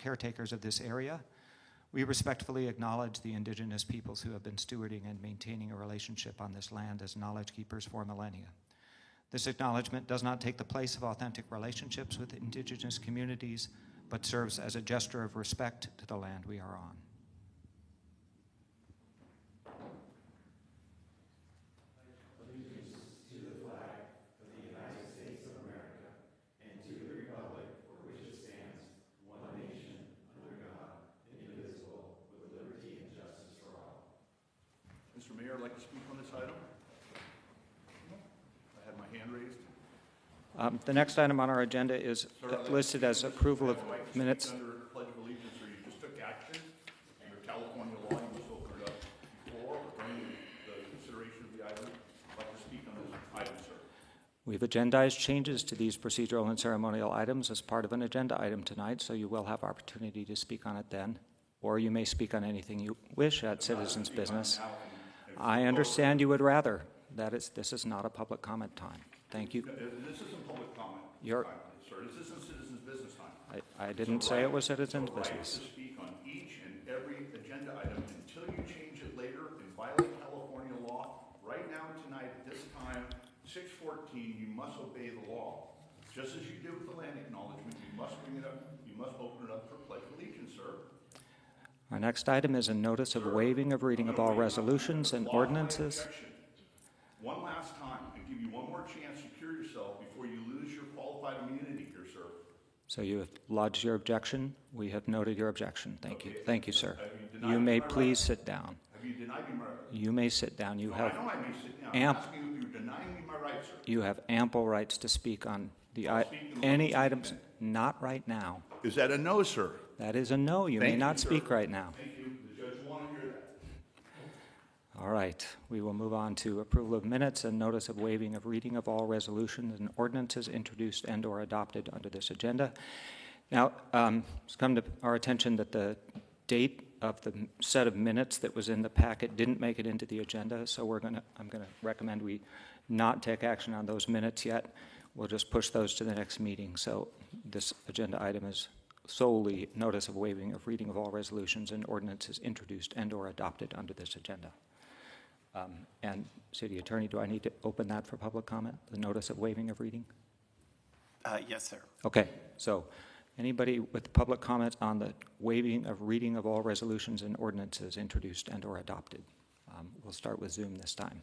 caretakers of this area. We respectfully acknowledge the indigenous peoples who have been stewarding and maintaining a relationship on this land as knowledge keepers for millennia. This acknowledgement does not take the place of authentic relationships with indigenous communities, but serves as a gesture of respect to the land we are on. Mr. Mayor, I'd like to speak on this item. I had my hand raised. The next item on our agenda is listed as approval of minutes. Under Pledge of Allegiance, or you just took action under California law, you just opened it up before or during the consideration of the item. I'd like to speak on this item, sir. We've agendized changes to these procedural and ceremonial items as part of an agenda item tonight, so you will have opportunity to speak on it then, or you may speak on anything you wish at citizens' business. I understand you would rather. This is not a public comment time. Thank you. This isn't public comment time, sir. This isn't citizens' business time. I didn't say it was citizens' business. Right to speak on each and every agenda item until you change it later and violate California law. Right now, tonight, at this time, 6:14, you must obey the law. Just as you did with the land acknowledgement, you must bring it up. You must open it up for Pledge of Allegiance, sir. Our next item is a notice of waiving of reading of all resolutions and ordinances. One last time, and give you one more chance to cure yourself before you lose your qualified immunity here, sir. So you have lodged your objection. We have noted your objection. Thank you. Thank you, sir. You You may please sit down. Have you denied me my right? You may sit down. You No, have I know I may sit down. I'm asking you if you're denying me my right, sir. you have ample rights to speak on the speak in any one items. Not right now. Is that a no, sir? That is a no. You may Thank not you, sir. speak right now. Thank you. The judge wanted to hear that. All right. We will move on to approval of minutes and notice of waiving of reading of all resolutions and ordinances introduced and or adopted under this agenda. Now, it's come to our attention that the date of the set of minutes that was in the packet didn't make it into the agenda, so I'm going to recommend we not take action on those minutes yet. We'll just push those to the next meeting. So this agenda item is solely notice of waiving of reading of all resolutions and ordinances introduced and or adopted under this agenda. And City Attorney, do I need to open that for public comment, the notice of waiving of reading? Yes, sir. Okay, so anybody with public comments on the waiving of reading of all resolutions and ordinances introduced and or adopted? We'll start with Zoom this time.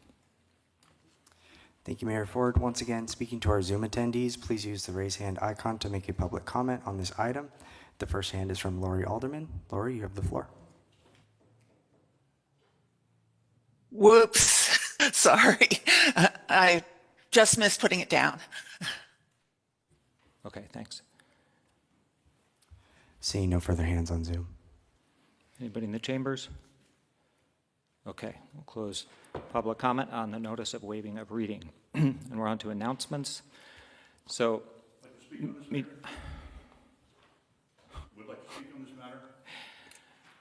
Thank you, Mayor Ford. Once again, speaking to our Zoom attendees, please use the raise hand icon to make a public comment on this item. The first hand is from Lori Alderman. Lori, you have the floor. Whoops, sorry. I just missed putting it down. Okay, thanks. Seeing no further hands on Zoom. Anybody in the chambers? Okay, we'll close public comment on the notice of waiving of reading. And we're on to announcements. So, Would like to speak on this matter?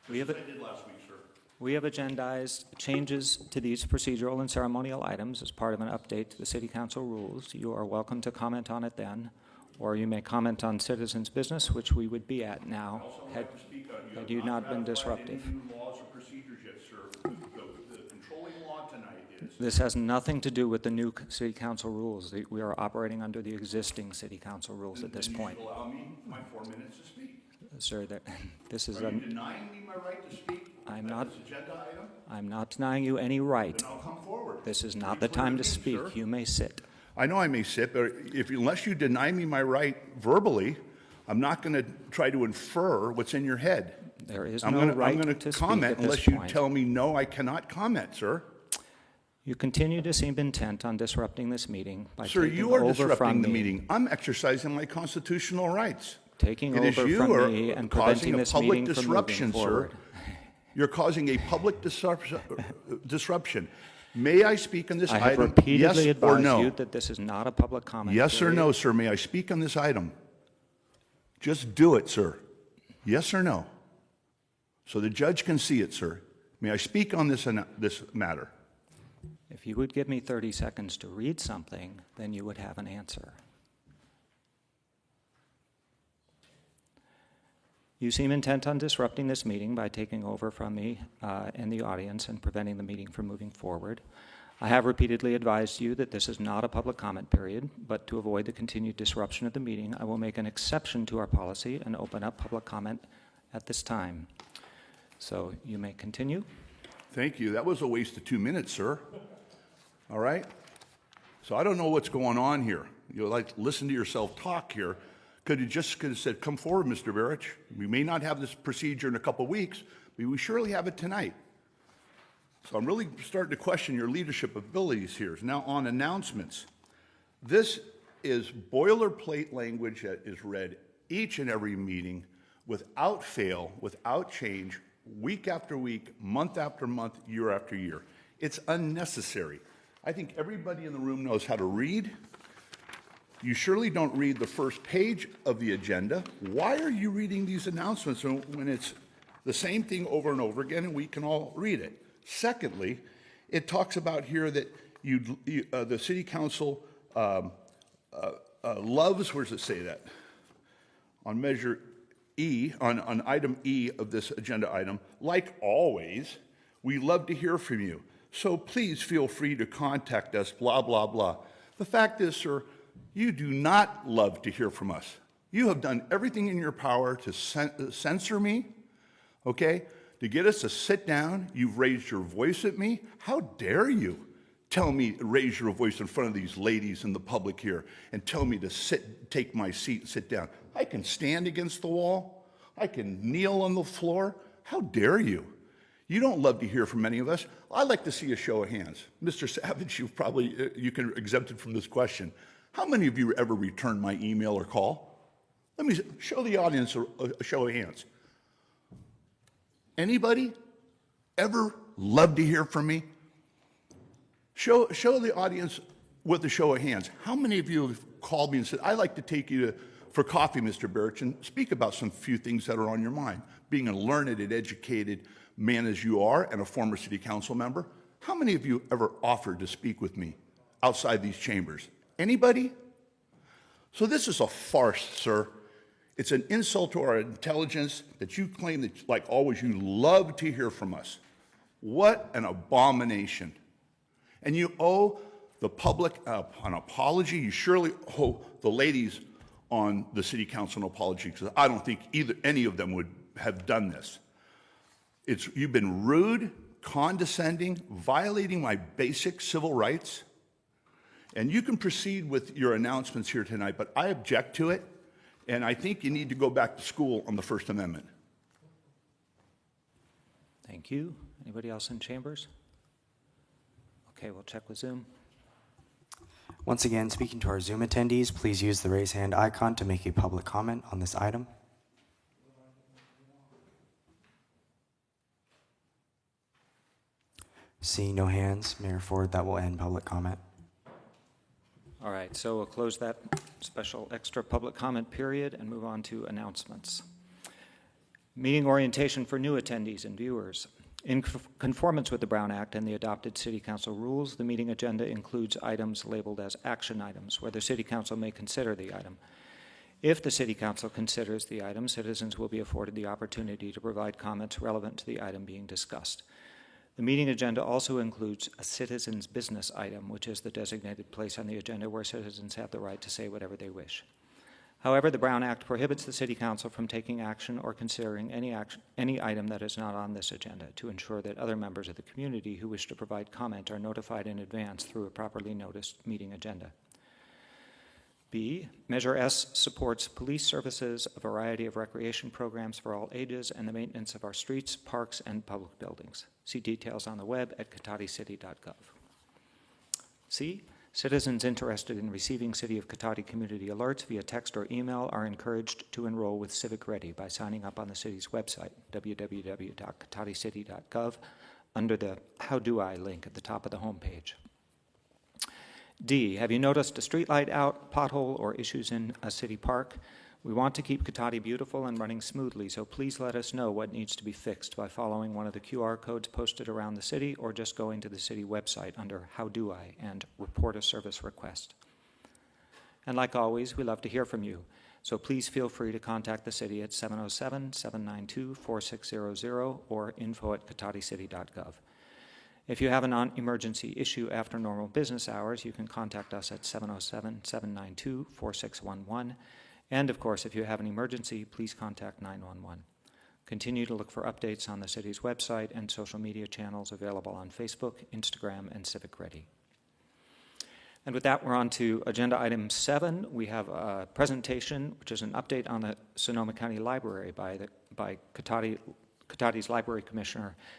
we have Just as I did last week, sir. We have agendized changes to these procedural and ceremonial items as part of an update to the City Council rules. You are welcome to comment on it then, or you may comment on citizens' business, which we would be at now, had you not been disruptive. Any new laws or procedures yet, sir. The controlling law tonight is. This has nothing to do with the new City Council rules. We are operating under the existing City Council rules at this point. You should allow me my 4 minutes to speak. Sir, this is Are you denying me my right to speak? I'm on not- this agenda item? I'm not denying you any right. Then I'll come forward. This is not Be the clear time with to me, speak. sir. You may sit. I know I may sit, but unless you deny me my right verbally, I'm not going to try to infer what's in your head. There is I'm no gonna, right I'm going to to speak comment at this unless you point. tell me no, I cannot comment, sir. You continue to seem intent on disrupting this meeting by Sir, taking you are over from disrupting the me, meeting. I'm exercising my constitutional rights. taking It is over you from are me and causing preventing a this public meeting from disruption, moving sir. forward. You're causing a public disruption. May I speak on this I have item? repeatedly Yes or advised no? you that this is not a public comment Yes or period. no, sir? May I speak on this item? Just do it, sir. Yes or no? So the judge can see it, sir. May I speak on this matter? If you would give me 30 seconds to read something, then you would have an answer. You seem intent on disrupting this meeting by taking over from me and the audience and preventing the meeting from moving forward. I have repeatedly advised you that this is not a public comment period, but to avoid the continued disruption of the meeting, I will make an exception to our policy and open up public comment at this time. So you may continue. Thank you. That was a waste of 2 minutes, sir. All right? So I don't know what's going on here. You like listen to yourself talk here. Could have said, come forward, Mr. Barich. We may not have this procedure in a couple of weeks, but we surely have it tonight. So I'm really starting to question your leadership abilities here. Now on announcements. This is boilerplate language that is read each and every meeting without fail, without change, week after week, month after month, year after year. It's unnecessary. I think everybody in the room knows how to read. You surely don't read the first page of the agenda. Why are you reading these announcements when it's the same thing over and over again and we can all read it? Secondly, it talks about here that the city council loves, where does it say that? On measure E, on item E of this agenda item, like always, we love to hear from you. So please feel free to contact us, blah, blah, blah. The fact is, sir, you do not love to hear from us. You have done everything in your power to censor me, okay? To get us to sit down. You've raised your voice at me. How dare you tell me, raise your voice in front of these ladies in the public here and tell me to take my seat and sit down. I can stand against the wall. I can kneel on the floor. How dare you? You don't love to hear from any of us. I'd like to see a show of hands. Mr. Savage, you can exempted from this question. How many of you ever returned my email or call? Let me show the audience a show of hands. Anybody ever love to hear from me? Show the audience with a show of hands. How many of you have called me and said, I'd like to take you for coffee, Mr. Barich, and speak about some few things that are on your mind? Being a learned and educated man as you are and a former city council member, how many of you ever offered to speak with me outside these chambers? Anybody? So this is a farce, sir. It's an insult to our intelligence that you claim that, like always, you love to hear from us. What an abomination. And you owe the public an apology. You surely owe the ladies on the city council an apology, because I don't think any of them would have done this. You've been rude, condescending, violating my basic civil rights. And you can proceed with your announcements here tonight, but I object to it, and I think you need to go back to school on the First Amendment. Thank you. Anybody else in chambers? Okay, we'll check with Zoom. Once again, speaking to our Zoom attendees, please use the raise hand icon to make a public comment on this item. Seeing no hands, Mayor Ford, that will end public comment. All right, so we'll close that special extra public comment period and move on to announcements. Meeting orientation for new attendees and viewers. In conformance with the Brown Act and the adopted City Council rules, the meeting agenda includes items labeled as action items, where the City Council may consider the item. If the City Council considers the item, citizens will be afforded the opportunity to provide comments relevant to the item being discussed. The meeting agenda also includes a citizens' business item, which is the designated place on the agenda where citizens have the right to say whatever they wish. However, the Brown Act prohibits the City Council from taking action or considering any item that is not on this agenda to ensure that other members of the community who wish to provide comment are notified in advance through a properly noticed meeting agenda. B, Measure S supports police services, a variety of recreation programs for all ages, and the maintenance of our streets, parks, and public buildings. See details on the web at cotaticity.gov. C, citizens interested in receiving City of Cotati community alerts via text or email are encouraged to enroll with Civic Ready by signing up on the city's website, www.cotaticity.gov, under the How Do I link at the top of the homepage. D, have you noticed a streetlight out, pothole, or issues in a city park? We want to keep Cotati beautiful and running smoothly, so please let us know what needs to be fixed by following one of the QR codes posted around the city or just going to the city website under How Do I and Report a Service Request. And like always, we love to hear from you. So please feel free to contact the city at 707-792-4600 or info@cotaticity.gov. If you have a non-emergency issue after normal business hours, you can contact us at 707-792-4611. And of course, if you have an emergency, please contact 911. Continue to look for updates on the city's website and social media channels available on Facebook, Instagram, and Civic Ready. And with that, we're on to agenda item 7. We have a presentation, which is an update on the Sonoma County Library by Cotati's Library Commissioner,